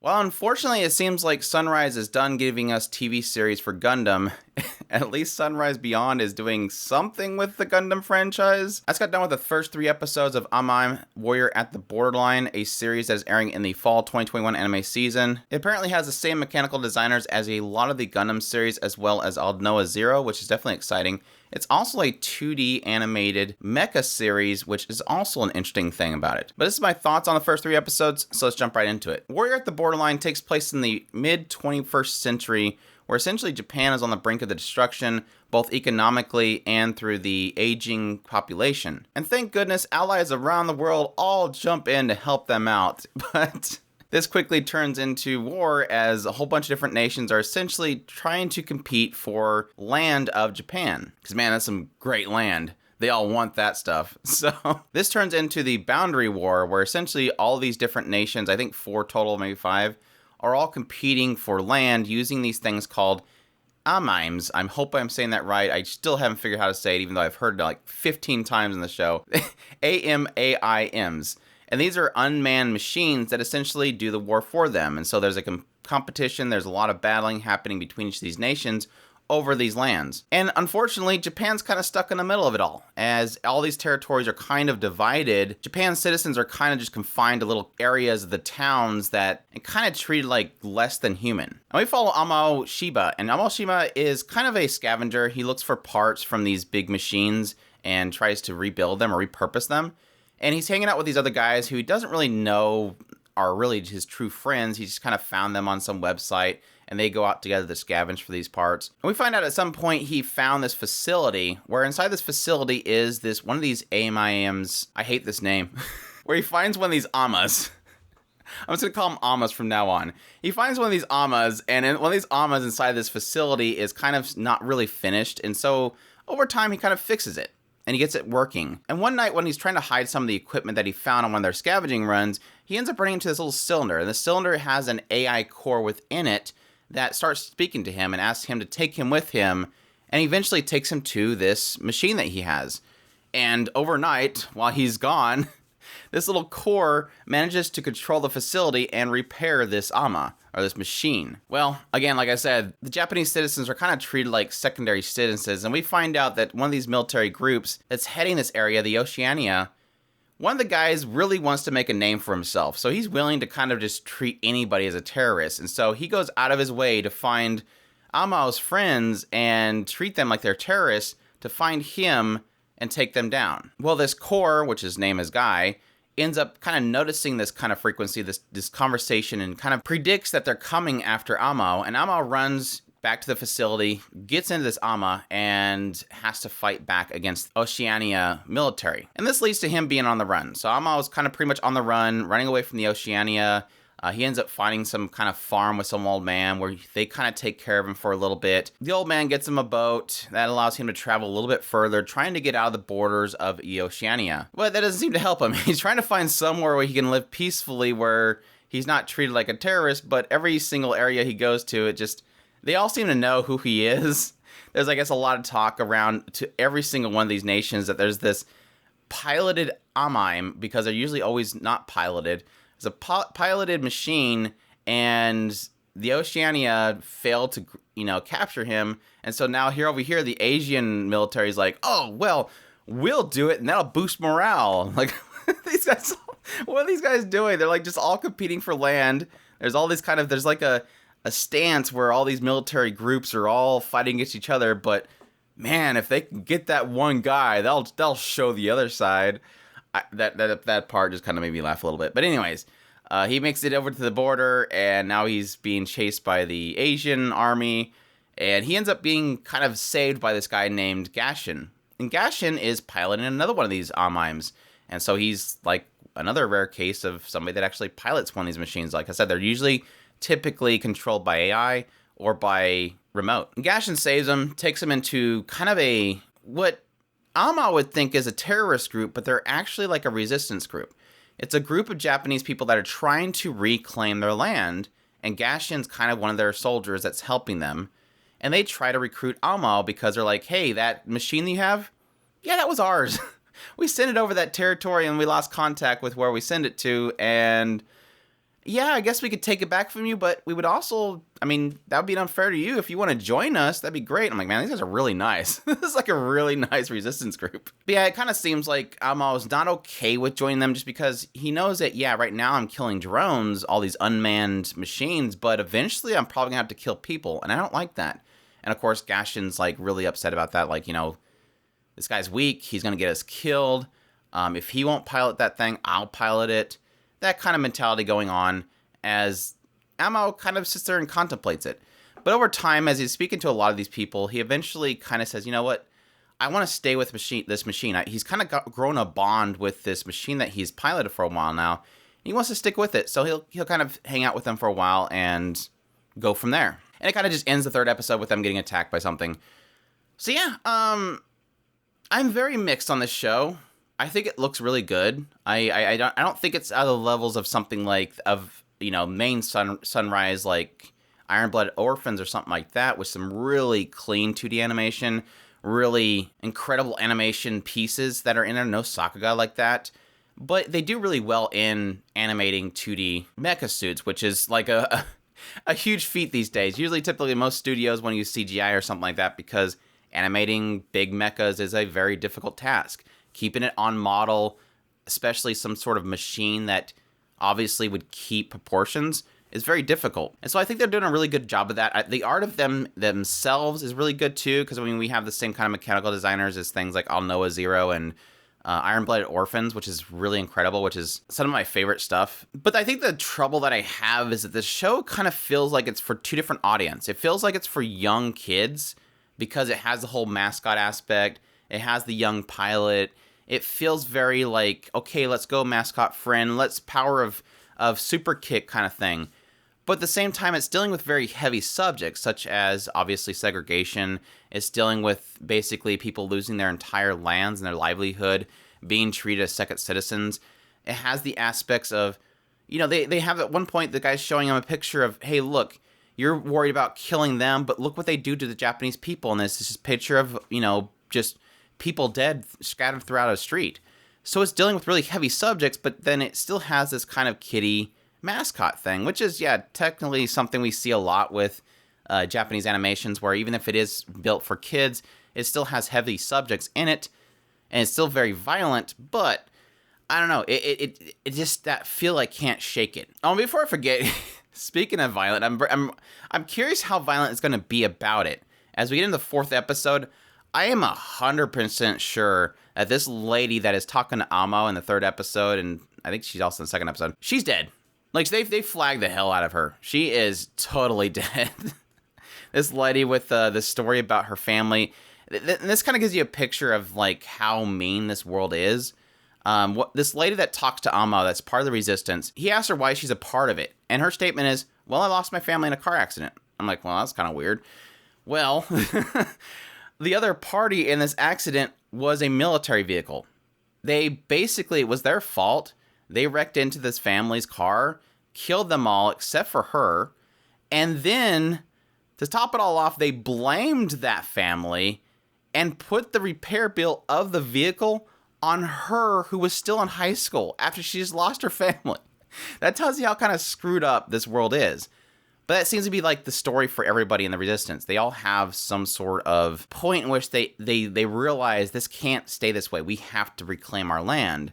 Well, unfortunately, it seems like Sunrise is done giving us TV series for Gundam. At least Sunrise Beyond is doing something with the Gundam franchise. I just got done with the first 3 episodes of AMAIM Warrior at the Borderline, a series that is airing in the fall 2021 anime season. It apparently has the same mechanical designers as a lot of the Gundam series, as well as Aldnoah Zero, which is definitely exciting. It's also a 2D animated mecha series, which is also an interesting thing about it. But this is my thoughts on the first 3 episodes, so let's jump right into it. Warrior at the Borderline takes place in the mid-21st century, where essentially Japan is on the brink of the destruction, both economically and through the aging population. And thank goodness allies around the world all jump in to help them out, but this quickly turns into war as a whole bunch of different nations are essentially trying to compete for land of Japan. Because man, that's some great land. They all want that stuff. So this turns into the boundary war, where essentially all these different nations, I think 4 total, maybe 5, are all competing for land using these things called AMAIMs. I hope I'm saying that right. I still haven't figured out how to say it, even though I've heard it like 15 times in the show. AMAIMs. And these are unmanned machines that essentially do the war for them. And so there's a competition, there's a lot of battling happening between each of these nations over these lands. And unfortunately, Japan's kind of stuck in the middle of it all. As all these territories are kind of divided, Japan's citizens are kind of just confined to little areas of the towns that are kind of treated like less than human. And we follow Amao Shiba, and Amao Shiba is kind of a scavenger. He looks for parts from these big machines and tries to rebuild them or repurpose them. And he's hanging out with these other guys who he doesn't really know are really his true friends. He just kind of found them on some website, and they go out together to scavenge for these parts. And we find out at some point he found this facility, where inside this facility is this one of these AMIMs. I hate this name. Where he finds one of these AMAs. I'm just going to call them AMAs from now on. He finds one of these AMAs, and one of these AMAs inside this facility is kind of not really finished. And so over time, he kind of fixes it. And he gets it working. And one night when he's trying to hide some of the equipment that he found on one of their scavenging runs, he ends up running into this little cylinder. And the cylinder has an AI core within it that starts speaking to him and asks him to take him with him. And eventually takes him to this machine that he has. And overnight, while he's gone, this little core manages to control the facility and repair this AMA, or this machine. Well, again, like I said, the Japanese citizens are kind of treated like secondary citizens, and we find out that one of these military groups that's heading this area, the Oceania, one of the guys really wants to make a name for himself, so he's willing to kind of just treat anybody as a terrorist, and so he goes out of his way to find Amao's friends and treat them like they're terrorists to find him and take them down. Well, this core, which his name is Guy, ends up kind of noticing this kind of frequency, this conversation, and kind of predicts that they're coming after Amao. And Amao runs back to the facility, gets into this AMA, and has to fight back against Oceania military. And this leads to him being on the run. So Amao is kind of pretty much on the run, running away from the Oceania. He ends up finding some kind of farm with some old man where they kind of take care of him for a little bit. The old man gets him a boat that allows him to travel a little bit further, trying to get out of the borders of Oceania. But that doesn't seem to help him. He's trying to find somewhere where he can live peacefully, where he's not treated like a terrorist, but every single area he goes to, they all seem to know who he is. There's, I guess, a lot of talk around to every single one of these nations that there's this piloted AMAIM, because they're usually always not piloted. It's a piloted machine, and the Oceania failed to, capture him. And so now over here, the Asian military is like, oh, well, we'll do it, and that'll boost morale. Like, these guys, what are these guys doing? They're like just all competing for land. There's all these there's like a stance where all these military groups are all fighting against each other. But man, if they can get that one guy, they'll show the other side. That part just kind of made me laugh a little bit. But anyways, he makes it over to the border, and now he's being chased by the Asian army, and he ends up being kind of saved by this guy named Gashin. And Gashin is piloting another one of these AMAIMs, and so he's like another rare case of somebody that actually pilots one of these machines. Like I said, they're usually typically controlled by AI or by remote. And Gashin saves him, takes him into kind of what Ama would think is a terrorist group, but they're actually like a resistance group. It's a group of Japanese people that are trying to reclaim their land, and Gashin's kind of one of their soldiers that's helping them. And they try to recruit Ama because they're like, hey, that machine that you have? Yeah, that was ours. We sent it over that territory and we lost contact with where we sent it to, and yeah, I guess we could take it back from you, but we would also, I mean, that would be unfair to you. If you want to join us, that'd be great. I'm like, man, these guys are really nice. This is like a really nice resistance group. But yeah, it kind of seems like Amo's not okay with joining them just because he knows that, yeah, right now I'm killing drones, all these unmanned machines, but eventually I'm probably going to have to kill people, and I don't like that. And of course, Gashin's like really upset about that. Like, this guy's weak. He's going to get us killed. If he won't pilot that thing, I'll pilot it. That kind of mentality going on as Amo kind of sits there and contemplates it. But over time, as he's speaking to a lot of these people, he eventually kind of says, you know what? I want to stay with this machine. He's kind of grown a bond with this machine that he's piloted for a while now. He wants to stick with it. So he'll kind of hang out with them for a while and go from there. And it kind of just ends the third episode with them getting attacked by something. So yeah, I'm very mixed on this show. I think it looks really good. I don't think it's out of the levels of something like main Sunrise like Iron Blood Orphans or something like that, with some really clean 2D animation, really incredible animation pieces that are in there. No Sakuga like that, but they do really well in animating 2D mecha suits, which is like a huge feat these days. Usually, typically, most studios want to use CGI or something like that because animating big mechas is a very difficult task. Keeping it on model, especially some sort of machine that obviously would keep proportions, is very difficult. And so I think they're doing a really good job of that. The art of them themselves is really good too, because we have the same kind of mechanical designers as things like All Noah Zero and Iron Blooded Orphans, which is really incredible, which is some of my favorite stuff. But I think the trouble that I have is that this show kind of feels like it's for two different audiences. It feels like it's for young kids because it has the whole mascot aspect. It has the young pilot. It feels very like, okay, let's go mascot friend. Let's power of super kick kind of thing. But at the same time, it's dealing with very heavy subjects, such as obviously segregation. It's dealing with basically people losing their entire lands and their livelihood, being treated as second citizens. It has the aspects of, they have at one point, the guy's showing him a picture of, hey, look, you're worried about killing them, but look what they do to the Japanese people. And this is a picture of, just people dead scattered throughout a street. So it's dealing with really heavy subjects, but then it still has this kind of kiddie mascot thing, which is, yeah, technically something we see a lot with Japanese animations, where even if it is built for kids, it still has heavy subjects in it, and it's still very violent, but I don't know, it just, that feel I can't shake it. Oh, before I forget, speaking of violent, I'm curious how violent it's going to be about it. As we get into the fourth episode, I am 100% sure that this lady that is talking to Amo in the third episode, and I think she's also in the second episode, she's dead. Like, they flagged the hell out of her. She is totally dead. This lady with the story about her family. This kind of gives you a picture of, like, how mean this world is. This lady that talks to Amo, that's part of the resistance, he asks her why she's a part of it. And her statement is, well, I lost my family in a car accident. I'm like, well, that's kind of weird. Well, the other party in this accident was a military vehicle. It was their fault. They wrecked into this family's car, killed them all except for her, and then, to top it all off, they blamed that family and put the repair bill of the vehicle on her, who was still in high school after she just lost her family. That tells you how kind of screwed up this world is. But that seems to be like the story for everybody in the resistance. They all have some sort of point in which they realize this can't stay this way. We have to reclaim our land.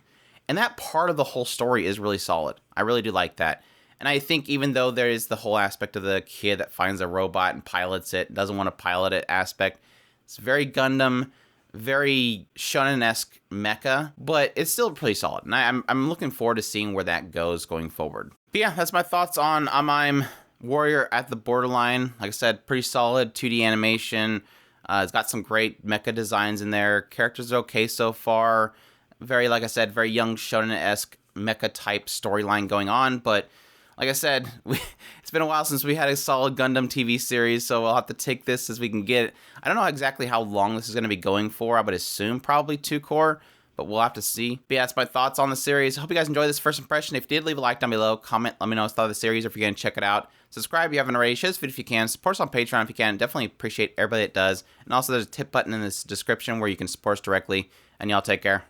And that part of the whole story is really solid. I really do like that. And I think even though there is the whole aspect of the kid that finds a robot and pilots it, doesn't want to pilot it aspect, it's very Gundam, very shonen-esque mecha, but it's still pretty solid. And I'm looking forward to seeing where that goes going forward. But yeah, that's my thoughts on AMAIM Warrior at the Borderline. Like I said, pretty solid 2D animation. It's got some great mecha designs in there. Characters are okay so far. Very, like I said, very young shonen-esque mecha type storyline going on, but like I said, it's been a while since we had a solid Gundam TV series, so we'll have to take this as we can get it. I don't know exactly how long this is going to be going for. I would assume probably 2 core, but we'll have to see. But yeah, that's my thoughts on the series. I hope you guys enjoyed this first impression. If you did, leave a like down below, comment, let me know what you thought of the series, or if you're going to check it out. Subscribe if you haven't already, share this video if you can, support us on Patreon if you can. Definitely appreciate everybody that does. And also there's a tip button in this description where you can support us directly, and y'all take care.